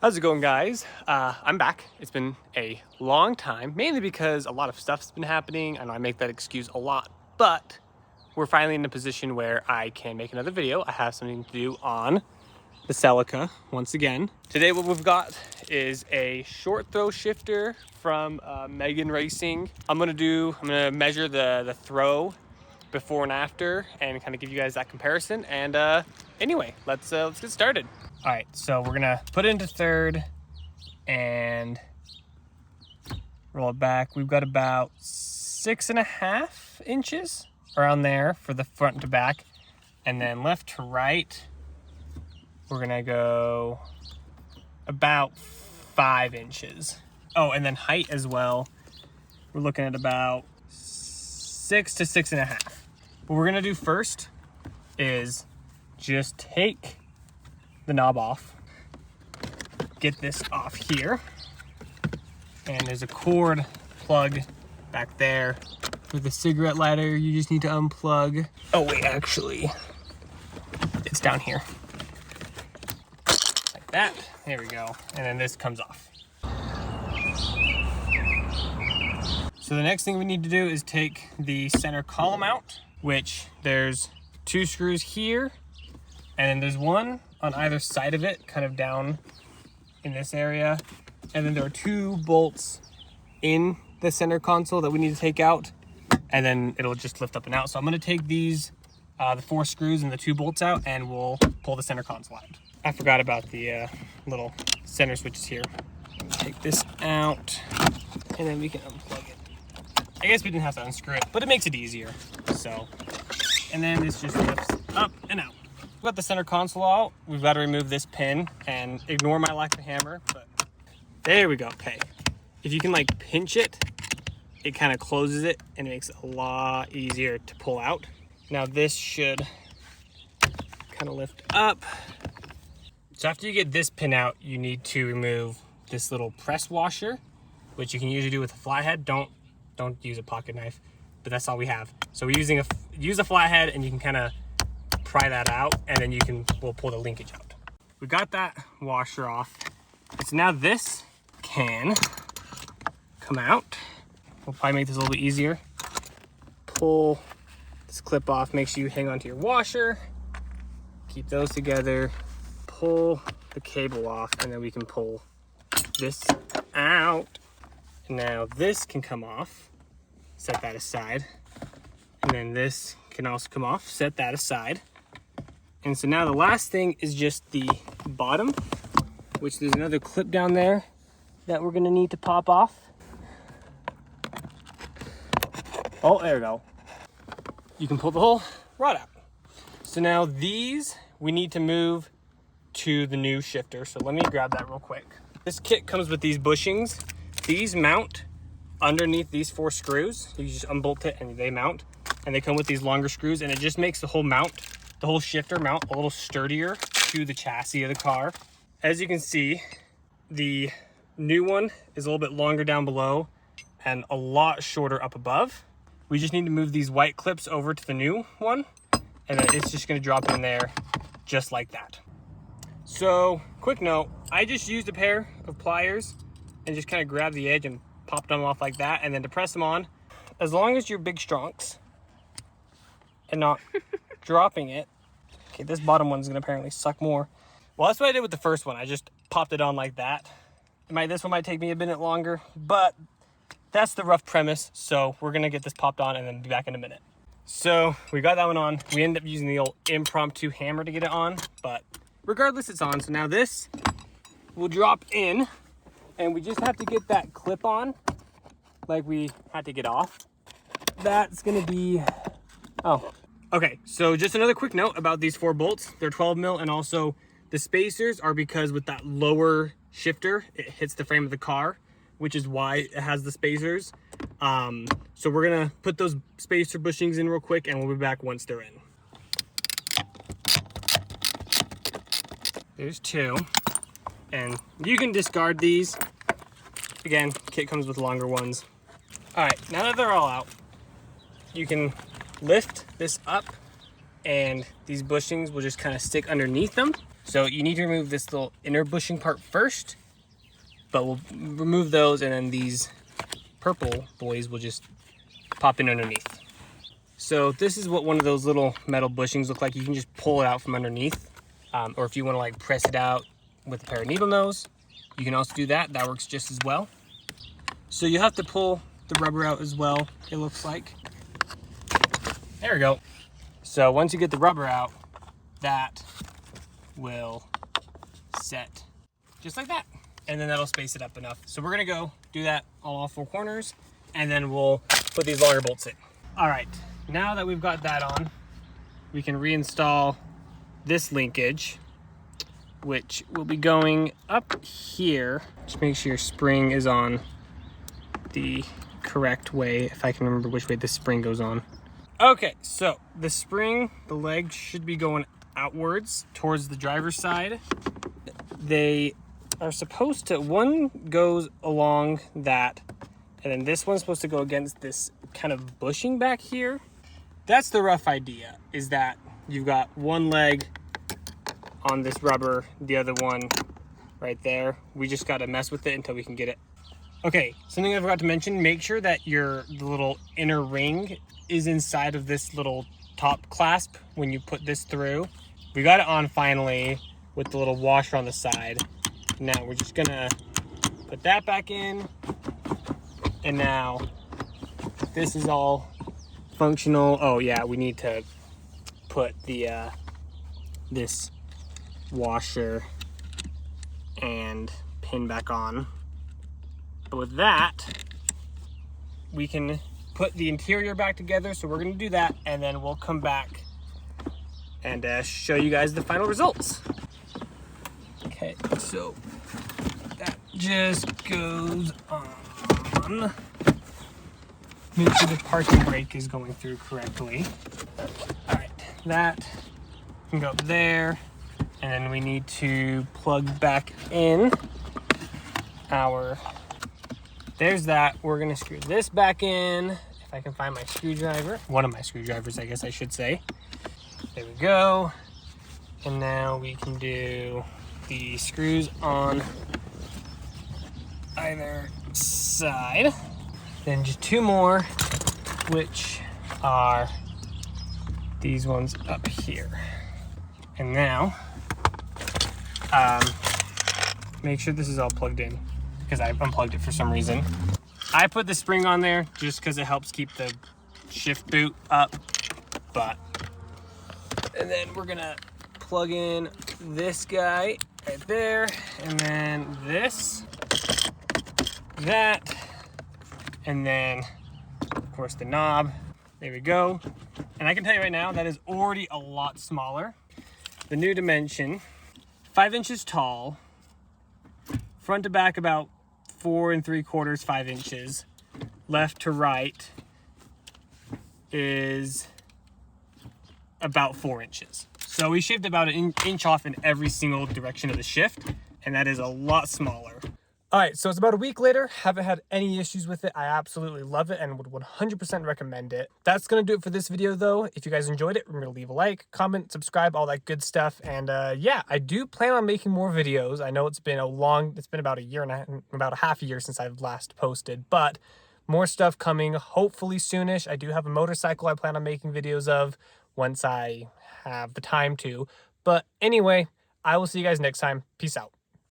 How's it going, guys? I'm back. It's been a long time, mainly because a lot of stuff's been happening. I know I make that excuse a lot, but we're finally in a position where I can make another video. I have something to do on the Celica once again. Today what we've got is a short throw shifter from Megan Racing. I'm gonna measure the throw before and after and kind of give you guys that comparison. And anyway, let's get started. All right, so we're gonna put it into third and roll it back. We've got about 6.5 inches around there for the front to back. And then left to right, we're gonna go about 5 inches. Oh, and then height as well. We're looking at about 6 to 6.5. What we're gonna do first is just take the knob off, get this off here, and there's a cord plug back there. With the cigarette lighter, you just need to unplug. Oh wait, actually, it's down here. Like that, there we go. And then this comes off. So the next thing we need to do is take the center column out, which there's 2 screws here, and then there's one on either side of it, kind of down in this area. And then there are 2 bolts in the center console that we need to take out, and then it'll just lift up and out. So I'm gonna take these, the 4 screws and the 2 bolts out, and we'll pull the center console out. I forgot about the little center switches here. Take this out, and then we can unplug it. I guess we didn't have to unscrew it, but it makes it easier. So, and then this just lifts up and out. We've got the center console out. We've got to remove this pin and ignore my lack of hammer, but there we go. Okay. If you can like pinch it, it kind of closes it and it makes it a lot easier to pull out. Now this should kind of lift up. So after you get this pin out, you need to remove this little press washer, which you can usually do with a flathead. Don't use a pocket knife, but that's all we have. So we're use a flathead, and you can kind of pry that out, and then we'll pull the linkage out. We got that washer off. So now this can come out. We'll probably make this a little bit easier. Pull this clip off, make sure you hang on to your washer. Keep those together. Pull the cable off, and then we can pull this out. And now this can come off. Set that aside. And then this can also come off. Set that aside. And so now the last thing is just the bottom, which there's another clip down there that we're gonna need to pop off. Oh, there we go. You can pull the whole rod out. So now these we need to move to the new shifter. So let me grab that real quick. This kit comes with these bushings. These mount underneath these 4 screws. You just unbolt it and they mount. And they come with these longer screws, and it just makes the whole shifter mount a little sturdier to the chassis of the car. As you can see, the new one is a little bit longer down below and a lot shorter up above. We just need to move these white clips over to the new one, and then it's just gonna drop in there just like that. So, quick note, I just used a pair of pliers and just kind of grabbed the edge and popped them off like that, and then to press them on, as long as you're big stronks and not dropping it. Okay, this bottom one's gonna apparently suck more. Well, that's what I did with the first one. I just popped it on like that. This one might take me a minute longer, but that's the rough premise. So we're gonna get this popped on and then be back in a minute. So we got that one on. We ended up using the old impromptu hammer to get it on, but regardless, it's on. So now this will drop in, and we just have to get that clip on like we had to get off. That's gonna be, oh, okay. So just another quick note about these 4 bolts. They're 12 mil, and also the spacers are because with that lower shifter, it hits the frame of the car, which is why it has the spacers. So we're gonna put those spacer bushings in real quick, and we'll be back once they're in. There's 2, and you can discard these. Again, kit comes with longer ones. All right, now that they're all out, you can lift this up, and these bushings will just kind of stick underneath them. So you need to remove this little inner bushing part first, but we'll remove those, and then these purple boys will just pop in underneath. So this is what one of those little metal bushings look like. You can just pull it out from underneath, or if you want to like press it out with a pair of needle nose, you can also do that. That works just as well. So you have to pull the rubber out as well, it looks like. There we go. So once you get the rubber out, that will set just like that. And then that'll space it up enough. So we're gonna go do that on all four corners, and then we'll put these longer bolts in. All right, now that we've got that on, we can reinstall this linkage, which will be going up here. Just make sure your spring is on the correct way, if I can remember which way this spring goes on. Okay, so the spring, the leg should be going outwards towards the driver's side. They are supposed to, one goes along that, and then this one's supposed to go against this kind of bushing back here. That's the rough idea, is that you've got one leg on this rubber, the other one right there. We just got to mess with it until we can get it. Okay, something I forgot to mention, make sure that the little inner ring is inside of this little top clasp when you put this through. We got it on finally with the little washer on the side. Now we're just gonna put that back in, and now this is all functional. Oh yeah, we need to put the this washer and pin back on. But with that, we can put the interior back together. So we're gonna do that, and then we'll come back and show you guys the final results. Okay, so that just goes on. Make sure the parking brake is going through correctly. All right, that can go up there, and then we need to plug back in our, there's that. We're gonna screw this back in, if I can find my screwdriver. One of my screwdrivers, I guess I should say. There we go. And now we can do the screws on either side. Then just two more, which are these ones up here. And now, make sure this is all plugged in, because I unplugged it for some reason. I put the spring on there just because it helps keep the shift boot up, and then we're gonna plug in this guy right there, and then this, that, and then of course the knob. There we go. And I can tell you right now, that is already a lot smaller. The new dimension, 5 inches tall, front to back about 4 3/4, 5 inches, left to right is about 4 inches. So we shaved about an inch off in every single direction of the shift, and that is a lot smaller. All right, so it's about a week later. Haven't had any issues with it. I absolutely love it and would 100% recommend it. That's gonna do it for this video though. If you guys enjoyed it, remember to leave a like, comment, subscribe, all that good stuff. And yeah, I do plan on making more videos. I know it's been about a year and about a half a year since I've last posted, but more stuff coming hopefully soonish. I do have a motorcycle I plan on making videos of once I have the time to. But anyway, I will see you guys next time. Peace out.